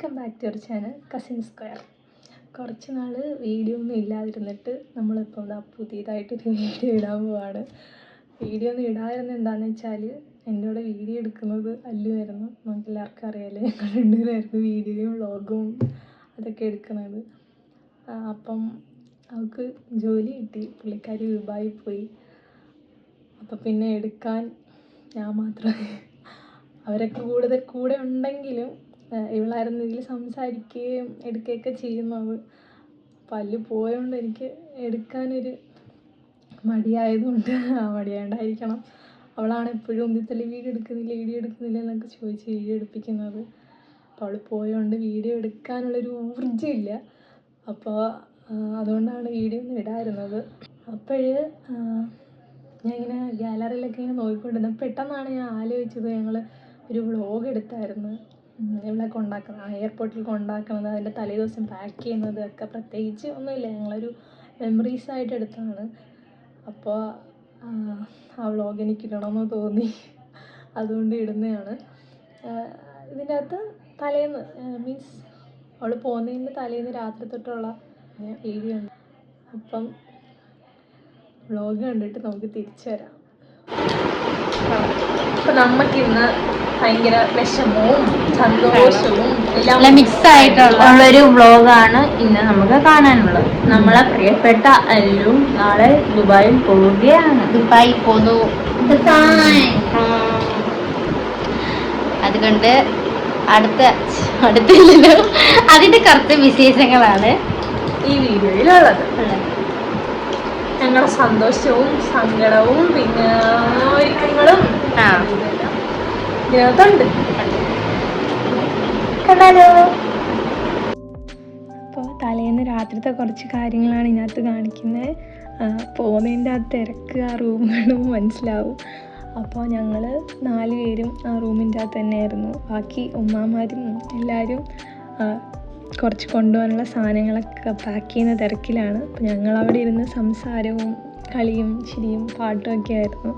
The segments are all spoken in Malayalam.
Welcome back to our channel Cousin Square. കുറച്ച് നാൾ വീഡിയോ ഒന്നും ഇല്ലാതിരുന്നിട്ട് നമ്മളിപ്പോൾ പുതിയതായിട്ടൊരു വീഡിയോ ഇടാൻ പോവാണ്. വീഡിയോ ഒന്നും ഇടാതിരുന്നത് എന്താണെന്ന് വെച്ചാൽ എൻ്റെ കൂടെ വീഡിയോ എടുക്കുന്നത് അല്ലുമായിരുന്നു. നമുക്ക് എല്ലാവർക്കും അറിയാമല്ലോ, ഞങ്ങൾ രണ്ടുപേരായിരുന്നു വീഡിയോയും വ്ളോഗും അതൊക്കെ എടുക്കുന്നത്. അപ്പം അവൾക്ക് ജോലി കിട്ടി, പുള്ളിക്കാരി ദുബായിൽ പോയി. അപ്പം പിന്നെ എടുക്കാൻ ഞാൻ മാത്രമേ, അവരൊക്കെ കൂടുതൽ കൂടെ ഉണ്ടെങ്കിലും ഇവളായിരുന്നു ഇതിൽ സംസാരിക്കുകയും എടുക്കുകയൊക്കെ ചെയ്യുന്നത്. അപ്പം അല്ലു പോയതുകൊണ്ട് എനിക്ക് എടുക്കാനൊരു മടിയായതുകൊണ്ടായിരിക്കണം അവളാണ് എപ്പോഴും ഉന്തിത്തള്ളി വീഡിയോ എടുക്കുന്നില്ല എന്നൊക്കെ ചോദിച്ച് വീഡിയോ എടുപ്പിക്കുന്നത്. അപ്പോൾ അവൾ പോയതുകൊണ്ട് വീഡിയോ എടുക്കാനുള്ളൊരു ഊർജ്ജമില്ല. അപ്പോൾ അതുകൊണ്ടാണ് വീഡിയോ ഒന്നും ഇടാതിരുന്നത്. അപ്പോഴ് ഞാൻ ഇങ്ങനെ ഗാലറിയിലൊക്കെ ഇങ്ങനെ നോക്കിക്കൊണ്ടിരുന്നത്. പെട്ടെന്നാണ് ഞാൻ ആലോചിച്ചത്, ഞങ്ങൾ ഒരു വ്ളോഗ് എടുത്തായിരുന്നു ഇവിടെ കൊണ്ടാക്കുന്നത്, എയർപോർട്ടിൽ കൊണ്ടാക്കുന്നത്, അതിൻ്റെ തലേ ദിവസം പാക്ക് ചെയ്യുന്നത് ഒക്കെ. പ്രത്യേകിച്ച് ഒന്നുമില്ല, ഞങ്ങളൊരു മെമ്മറീസായിട്ട് എടുത്തതാണ്. അപ്പോൾ ആ വ്ളോഗ് എനിക്ക് ഇടണമെന്ന് തോന്നി, അതുകൊണ്ട് ഇടുന്നതാണ്. ഇതിൻ്റെ അകത്ത് തലേന്ന് മീൻസ് അവൾ പോകുന്നതിൻ്റെ തലേന്ന് രാത്രി തൊട്ടുള്ള വീഡിയോ ഉണ്ട്. അപ്പം വ്ളോഗ് കണ്ടിട്ട് നമുക്ക് തിരിച്ചു വരാം. അപ്പം നമുക്കിന്ന് ഭയങ്കര വിഷമവും സന്തോഷവും എല്ലാം മിക്സ് ആയിട്ടുള്ളൊരു വ്ളോഗാണ് ഇന്ന് നമുക്ക് കാണാനുള്ളത്. നമ്മളെ പ്രിയപ്പെട്ട അല്ലു നാളെ ദുബായിൽ പോവുകയാണ്. ദുബായിൽ പോന്നു. അതുകൊണ്ട് അടുത്തില്ലല്ലോ, അതിന്റെ കുറച്ച് വിശേഷങ്ങളാണ് ഈ വീഡിയോയിലുള്ളത്. ഞങ്ങളുടെ സന്തോഷവും സങ്കടവും പിന്നെ ഒരുക്കങ്ങളും ഇതിനകത്തുണ്ട്. കണ്ടാലോ? അപ്പോൾ തലേന്ന് രാത്രിത്തെ കുറച്ച് കാര്യങ്ങളാണ് ഇതിനകത്ത് കാണിക്കുന്നത്. പോകുന്നതിൻ്റെ ആ തിരക്ക് ആ റൂമുകളും മനസ്സിലാവും. അപ്പോൾ ഞങ്ങൾ 4 പേരും ആ റൂമിൻ്റെ അകത്ത് തന്നെയായിരുന്നു. ബാക്കി ഉമ്മാമാരും എല്ലാവരും കുറച്ച് കൊണ്ടുപോകാനുള്ള സാധനങ്ങളൊക്കെ പാക്ക് ചെയ്യുന്ന തിരക്കിലാണ്. അപ്പോൾ ഞങ്ങളവിടെ ഇരുന്ന് സംസാരവും കളിയും ചിരിയും പാട്ടും ഒക്കെ ആയിരുന്നു.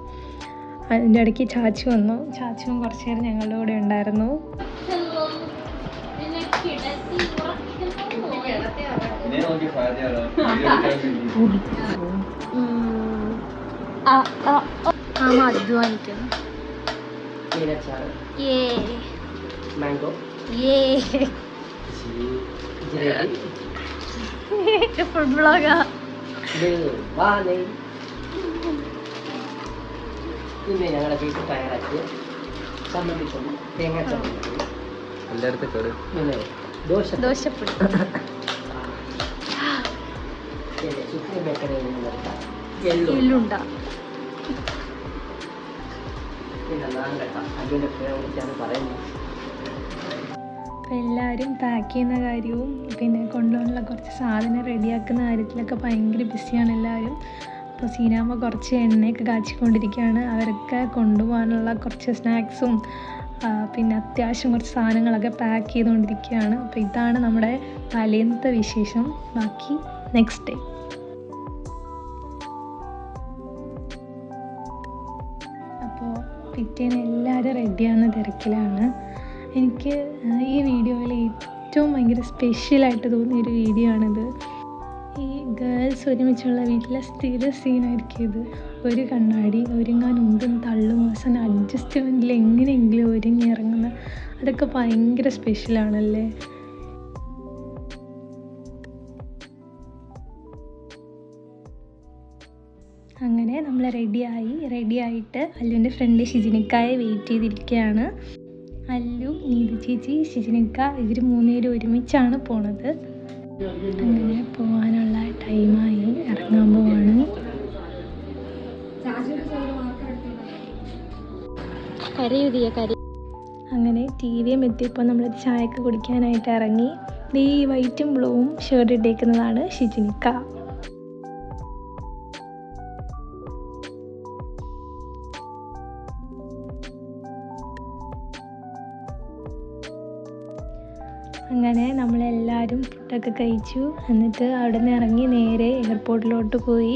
അതിൻ്റെ ഇടയ്ക്ക് ചാച്ചു വന്നു. ചാച്ചുവും കുറച്ച് നേരം ഞങ്ങളുടെ കൂടെ ഉണ്ടായിരുന്നു. അധ്വാനിക്കുന്നു. ഫുഡ് വ്ളോഗാ. ഇന്ന് ഞങ്ങളുടെ വീട്ടിൽ തയ്യാറാക്കിയ ചമ്മന്തിപ്പൊടി, തേങ്ങാ ചമ്മന്തി, പിന്നെ ദോശപ്പൊടി, സുപ്രീം ബേക്കറിയിൽ നിന്നെടുത്ത എള്ളുണ്ട, പിന്നെ നാങ്കട്ട. അതിൻ്റെ കുറിച്ചാണ് പറയുന്നത്. അപ്പോൾ എല്ലാവരും പാക്ക് ചെയ്യുന്ന കാര്യവും പിന്നെ കൊണ്ടുപോകാനുള്ള കുറച്ച് സാധനം റെഡിയാക്കുന്ന കാര്യത്തിലൊക്കെ ഭയങ്കര ബിസിയാണ് എല്ലാവരും. അപ്പോൾ സീനാമ്മ കുറച്ച് എണ്ണയൊക്കെ കാച്ചിക്കൊണ്ടിരിക്കുകയാണ്. അവരൊക്കെ കൊണ്ടുപോകാനുള്ള കുറച്ച് സ്നാക്സും പിന്നെ അത്യാവശ്യം കുറച്ച് സാധനങ്ങളൊക്കെ പാക്ക് ചെയ്തുകൊണ്ടിരിക്കുകയാണ്. അപ്പോൾ ഇതാണ് നമ്മുടെ തലേന്നത്തെ വിശേഷം. ബാക്കി നെക്സ്റ്റ് ഡേ. അപ്പോൾ പിറ്റേന്ന് എല്ലാവരും റെഡിയാകുന്ന തിരക്കിലാണ്. എനിക്ക് ഈ വീഡിയോയിൽ ഏറ്റവും ഭയങ്കര സ്പെഷ്യലായിട്ട് തോന്നിയൊരു വീഡിയോ ആണിത്. ഈ ഗേൾസ് ഒരുമിച്ചുള്ള വീട്ടിലെ സ്ഥിര സീനായിരിക്കും ഇത്. ഒരു കണ്ണാടി, ഒരുങ്ങാൻ ഉന്തും തള്ളും, അവസാനം അഡ്ജസ്റ്റ്മെൻറ്റിൽ എങ്ങനെയെങ്കിലും ഒരുങ്ങി ഇറങ്ങുന്ന, അതൊക്കെ ഭയങ്കര സ്പെഷ്യലാണല്ലേ. അങ്ങനെ നമ്മൾ റെഡിയായിട്ട് അല്ലുവിൻ്റെ ഫ്രണ്ട് ഷിജിനിക്കായെ വെയിറ്റ് ചെയ്തിരിക്കുകയാണ്. അല്ലു, നീതു ചേച്ചി, ഷിജിനിക്ക ഇവർ 3 പേരും ഒരുമിച്ചാണ് പോണത്. അങ്ങനെ പോകാനുള്ള ടൈമായി, ഇറങ്ങാൻ പോവാണ്. അങ്ങനെ TV എത്തിയപ്പോൾ നമ്മൾ ചായക്ക് കുടിക്കാനായിട്ട് ഇറങ്ങി. ഈ വൈറ്റും ബ്ലൂവും ഷർട്ട് ഇട്ടേക്കുന്നതാണ് ഷിജിനിക്ക. അങ്ങനെ നമ്മളെല്ലാവരും ഫുഡൊക്കെ കഴിച്ചു. എന്നിട്ട് അവിടെ നിന്ന് ഇറങ്ങി നേരെ എയർപോർട്ടിലോട്ട് പോയി.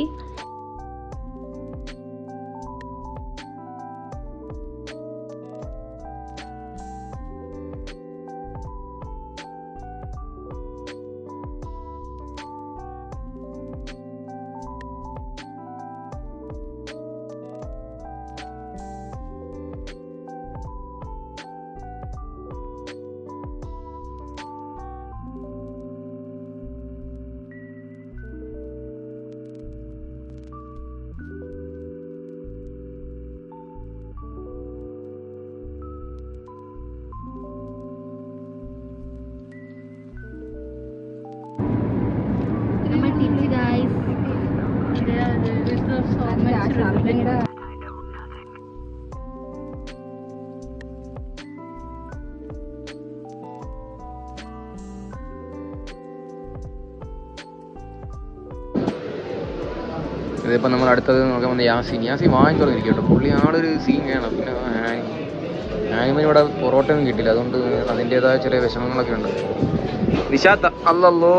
ഭയങ്കര ഇതിപ്പോൾ നമ്മൾ അടുത്തത് നോക്കാൻ വന്ന യാസി വാങ്ങി തുടങ്ങിയിരിക്കും കേട്ടോ. പുള്ളി ആളൊരു സീൻ വേണം. പിന്നെ ആനിമ ഇവിടെ പൊറോട്ടയൊന്നും കിട്ടില്ല, അതുകൊണ്ട് അതിൻ്റേതായ ചെറിയ വിഷമങ്ങളൊക്കെ ഉണ്ട്. നിശാത്ത അല്ലല്ലോ.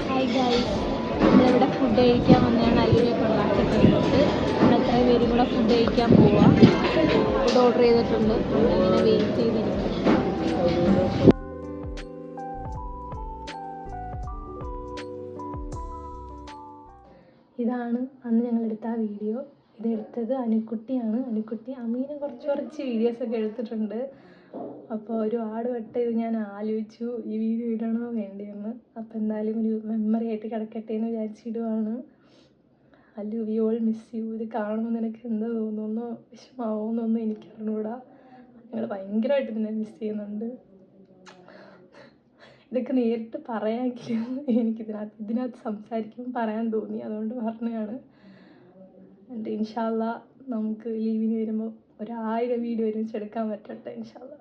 ഹായ് ഗൈസ്, നമ്മളിവിടെ ഫുഡ് കഴിക്കാൻ വന്നതാണ്. അല്ലുവിനെ കൊണ്ടാക്കി കഴിഞ്ഞിട്ട് നമ്മൾ എത്രയും പേരും കൂടെ ഫുഡ് കഴിക്കാൻ പോവാം. ഫുഡ് ഓർഡർ ചെയ്തിട്ടുണ്ട്, ഇങ്ങനെ വെയിറ്റ് ചെയ്തിരിക്കും. ഇതാണ് അന്ന് ഞങ്ങളെടുത്ത ആ വീഡിയോ. ഇതെടുത്തത് അനുക്കുട്ടിയാണ്. അനുക്കുട്ടി അമീനെ കുറച്ച് വീഡിയോസൊക്കെ എടുത്തിട്ടുണ്ട്. അപ്പോൾ ഒരുപാട് വട്ടം ഇത് ഞാൻ ആലോചിച്ചു, ഈ വീഡിയോ ഇടണോ വേണ്ടിയെന്ന്. അപ്പോൾ എന്തായാലും ഒരു മെമ്മറി ആയിട്ട് കിടക്കട്ടെ എന്ന് വിചാരിച്ചിടുവാണ്. Allu, we all miss you. ഇത് കാണുമ്പോൾ നിനക്ക് എന്താ തോന്നുന്നോ, വിഷമാവുന്നൊന്നും എനിക്ക് അറിഞ്ഞൂടാ. ഞങ്ങൾ ഭയങ്കരമായിട്ട് ഇതിനെ മിസ് ചെയ്യുന്നുണ്ട്. ഇതൊക്കെ നേരിട്ട് പറയാമെങ്കിലും ഇതിനകത്ത് സംസാരിക്കുമ്പോൾ പറയാൻ തോന്നി, അതുകൊണ്ട് പറഞ്ഞതാണ്. എൻ്റെ ഇൻഷാ അല്ലാ നമുക്ക് ലീവിന് വരുമ്പോൾ 1000 വീഡിയോ ഒരുമിച്ച് എടുക്കാൻ പറ്റട്ടെ ഇൻഷാ അല്ലാ.